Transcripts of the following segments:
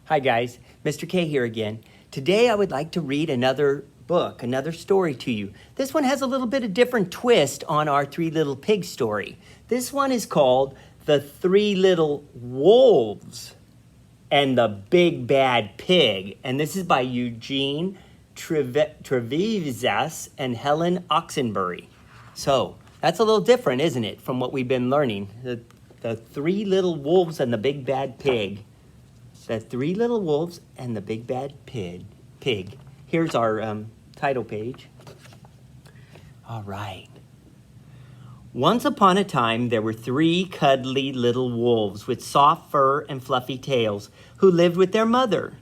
Hi guys, Mr. K here again. Today I would like to read another book, another story to you. This one has a little bit of different twist on our Three Little Pigs story. This one is called The Three Little Wolves and the Big Bad Pig. And this is by Eugene Trevisan and Helen Oxenbury. So that's a little different, isn't it, from what we've been learning? The Three Little Wolves and the Big Bad Pig. The Three Little Wolves and the Big Bad Pig. Here's our title page. All right. Once upon a time, there were three cuddly little wolves with soft fur and fluffy tails who lived with their mother.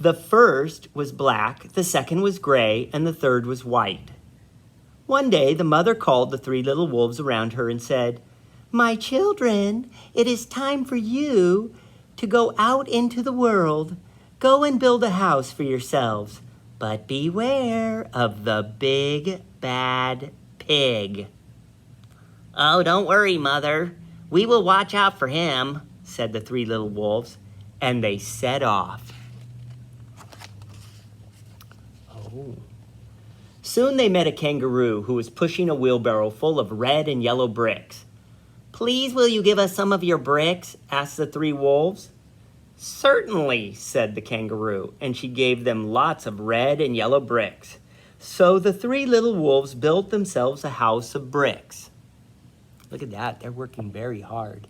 The first was black, the second was gray, and the third was white. One day, the mother called the three little wolves around her and said, "My children, it is time for you to go out into the world. Go and build a house for yourselves, but beware of the big bad pig." "Oh, don't worry, Mother. We will watch out for him," said the three little wolves, and they set off. Soon they met a kangaroo who was pushing a wheelbarrow full of red and yellow bricks. "Please, will you give us some of your bricks?" asked the three wolves. "Certainly," said the kangaroo, and she gave them lots of red and yellow bricks. So the three little wolves built themselves a house of bricks. Look at that, they're working very hard.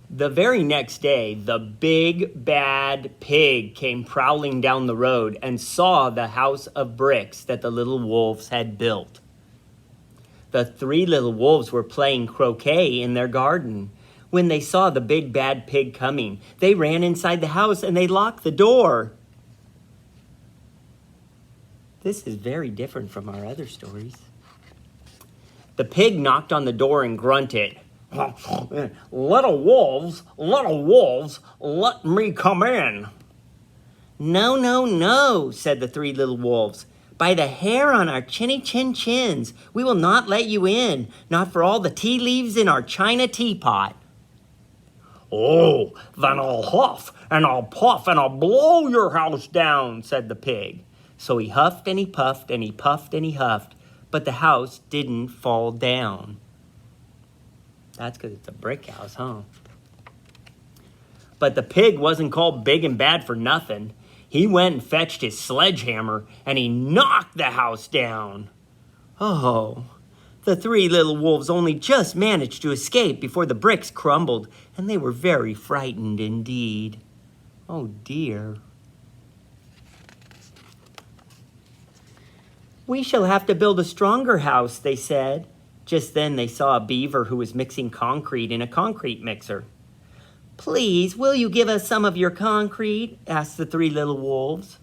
The very next day, the big bad pig came prowling down the road and saw the house of bricks that the little wolves had built. The three little wolves were playing croquet in their garden. When they saw the big bad pig coming, they ran inside the house and they locked the door. This is very different from our other stories. The pig knocked on the door and grunted, little wolves, let me come in." "No, no, no," said the three little wolves. "By the hair on our chins, we will not let you in, not for all the tea leaves in our china teapot." "Oh, then I'll huff and I'll puff and I'll blow your house down," said the pig. So he huffed and he puffed and he puffed and he huffed, but the house didn't fall down. That's because it's a brick house, huh? But the pig wasn't called big and bad for nothing. He went and fetched his sledgehammer and he knocked the house down. Oh, the three little wolves only just managed to escape before the bricks crumbled, and they were very frightened indeed. Oh dear. "We shall have to build a stronger house," they said. Just then they saw a beaver who was mixing concrete in a concrete mixer. "Please, will you give us some of your concrete?" asked the three little wolves.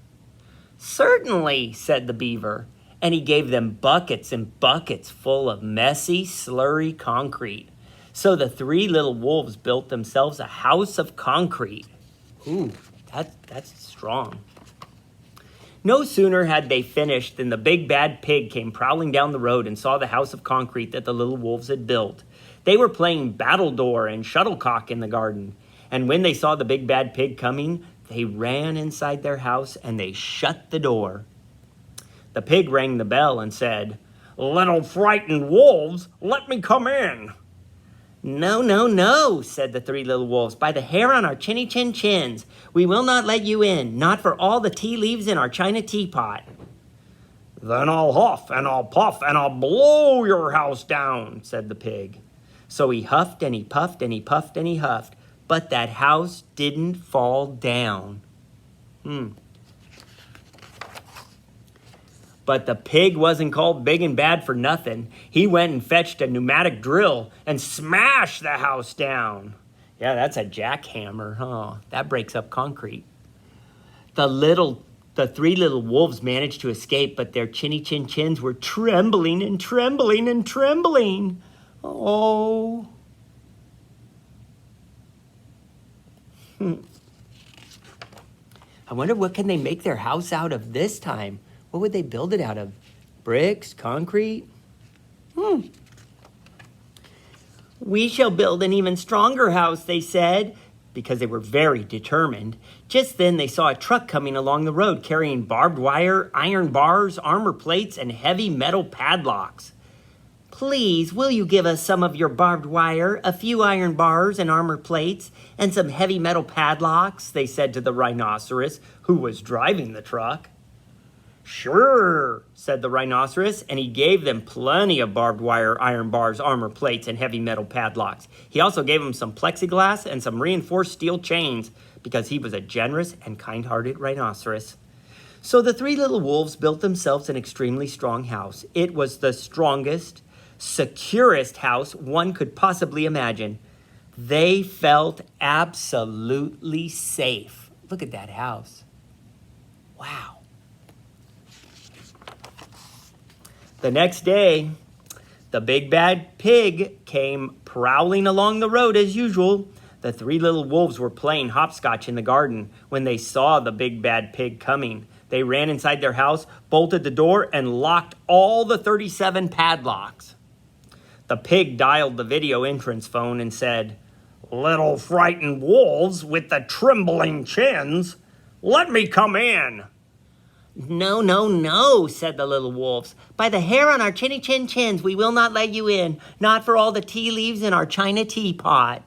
"Certainly," said the beaver, and he gave them buckets and buckets full of messy, slurry concrete. So the three little wolves built themselves a house of concrete. Ooh, that's strong. No sooner had they finished than the big bad pig came prowling down the road and saw the house of concrete that the little wolves had built. They were playing battledore and shuttlecock in the garden. And when they saw the big bad pig coming, they ran inside their house and they shut the door. The pig rang the bell and said, "Little frightened wolves, let me come in." "No, no, no," said the three little wolves. "By the hair on our chins, we will not let you in, not for all the tea leaves in our china teapot." "Then I'll huff and I'll puff and I'll blow your house down," said the pig. So he huffed and he puffed and he puffed and he huffed, but that house didn't fall down. But the pig wasn't called big and bad for nothing. He went and fetched a pneumatic drill and smashed the house down. Yeah, that's a jackhammer, huh? That breaks up concrete. The three little wolves managed to escape, but their chins were trembling and trembling and trembling. Oh. I wonder what can they make their house out of this time? What would they build it out of? Bricks? Concrete? We shall build an even stronger house, they said, because they were very determined. Just then they saw a truck coming along the road carrying barbed wire, iron bars, armor plates, and heavy metal padlocks. Please, will you give us some of your barbed wire, a few iron bars and armor plates, and some heavy metal padlocks? They said to the rhinoceros, who was driving the truck. Sure, said the rhinoceros, and he gave them plenty of barbed wire, iron bars, armor plates, and heavy metal padlocks. He also gave them some plexiglass and some reinforced steel chains, because he was a generous and kind-hearted rhinoceros. So the three little wolves built themselves an extremely strong house. It was the strongest, securest house one could possibly imagine. They felt absolutely safe. Look at that house. Wow. The next day, the big bad pig came prowling along the road as usual. The three little wolves were playing hopscotch in the garden when they saw the big bad pig coming. They ran inside their house, bolted the door, and locked all the 37 padlocks. The pig dialed the video entrance phone and said, "Little frightened wolves with the trembling chins, let me come in." "No, no, no," said the little wolves. "By the hair on our chinny chin chins, we will not let you in. Not for all the tea leaves in our china teapot."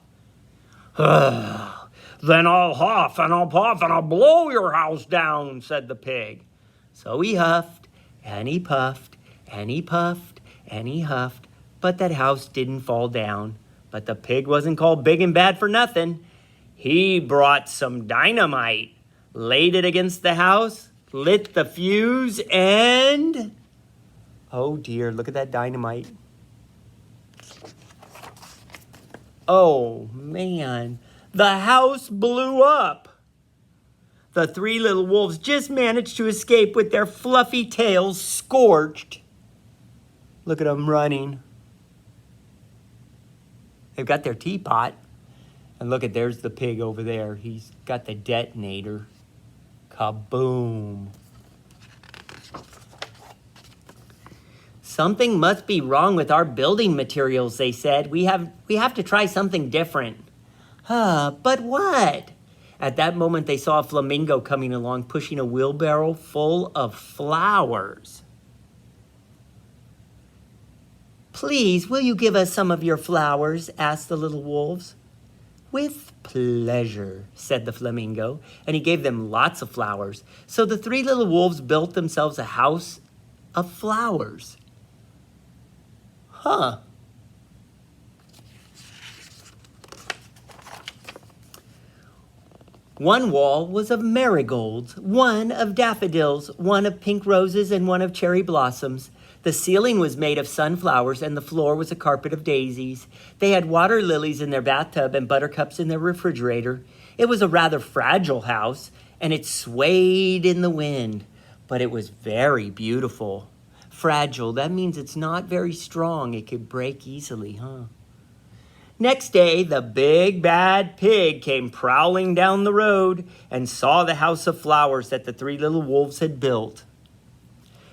"Then I'll huff and I'll puff and I'll blow your house down," said the pig. So he huffed and he puffed and he puffed and he huffed, but that house didn't fall down. But the pig wasn't called big and bad for nothing. He brought some dynamite, laid it against the house, lit the fuse, and... oh dear, look at that dynamite. Oh man, the house blew up. The three little wolves just managed to escape with their fluffy tails scorched. Look at them running. They've got their teapot. And look at, there's the pig over there. He's got the detonator. Kaboom. Something must be wrong with our building materials, they said. We have to try something different. But what? At that moment, they saw a flamingo coming along, pushing a wheelbarrow full of flowers. "Please, will you give us some of your flowers?" asked the little wolves. "With pleasure," said the flamingo, and he gave them lots of flowers. So the three little wolves built themselves a house of flowers. One wall was of marigolds, one of daffodils, one of pink roses, and one of cherry blossoms. The ceiling was made of sunflowers, and the floor was a carpet of daisies. They had water lilies in their bathtub and buttercups in their refrigerator. It was a rather fragile house, and it swayed in the wind, but it was very beautiful. Fragile, that means it's not very strong. It could break easily, Next day, the big bad pig came prowling down the road and saw the house of flowers that the three little wolves had built.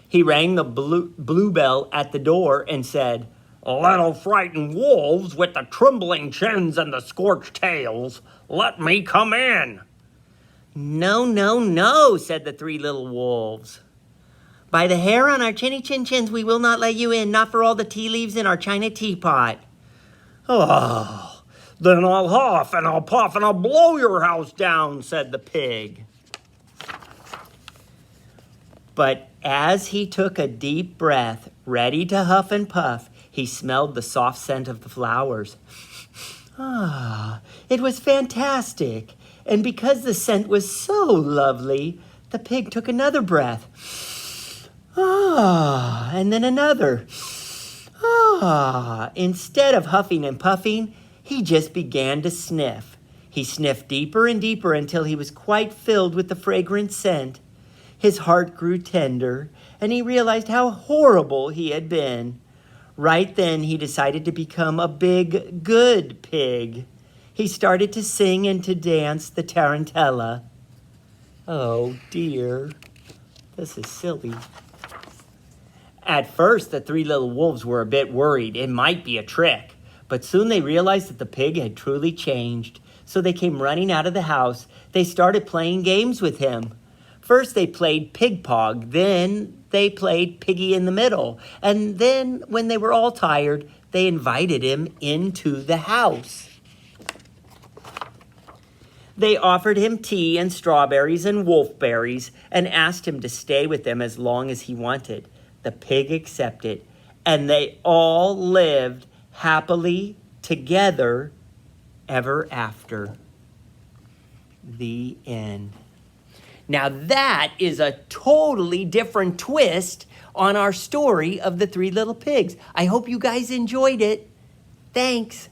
He rang the blue bell at the door and said, "Little frightened wolves with the trembling chins and the scorched tails, let me come in." "No, no, no," said the three little wolves. "By the hair on our chinny chin chins, we will not let you in, not for all the tea leaves in our china teapot." "Oh, then I'll huff and I'll puff and I'll blow your house down," said the pig. But as he took a deep breath, ready to huff and puff, he smelled the soft scent of the flowers. It was fantastic. And because the scent was so lovely, the pig took another breath. And then another. Instead of huffing and puffing, he just began to sniff. He sniffed deeper and deeper until he was quite filled with the fragrant scent. His heart grew tender, and he realized how horrible he had been. Right then, he decided to become a big, good pig. He started to sing and to dance the tarantella. Oh, dear. This is silly. At first, the three little wolves were a bit worried. It might be a trick. But soon they realized that the pig had truly changed. So they came running out of the house. They started playing games with him. First they played pig pog. Then they played piggy in the middle. And then when they were all tired, they invited him into the house. They offered him tea and strawberries and wolfberries and asked him to stay with them as long as he wanted. The pig accepted, and they all lived happily together ever after. The end. Now that is a totally different twist on our story of the three little pigs. I hope you guys enjoyed it. Thanks.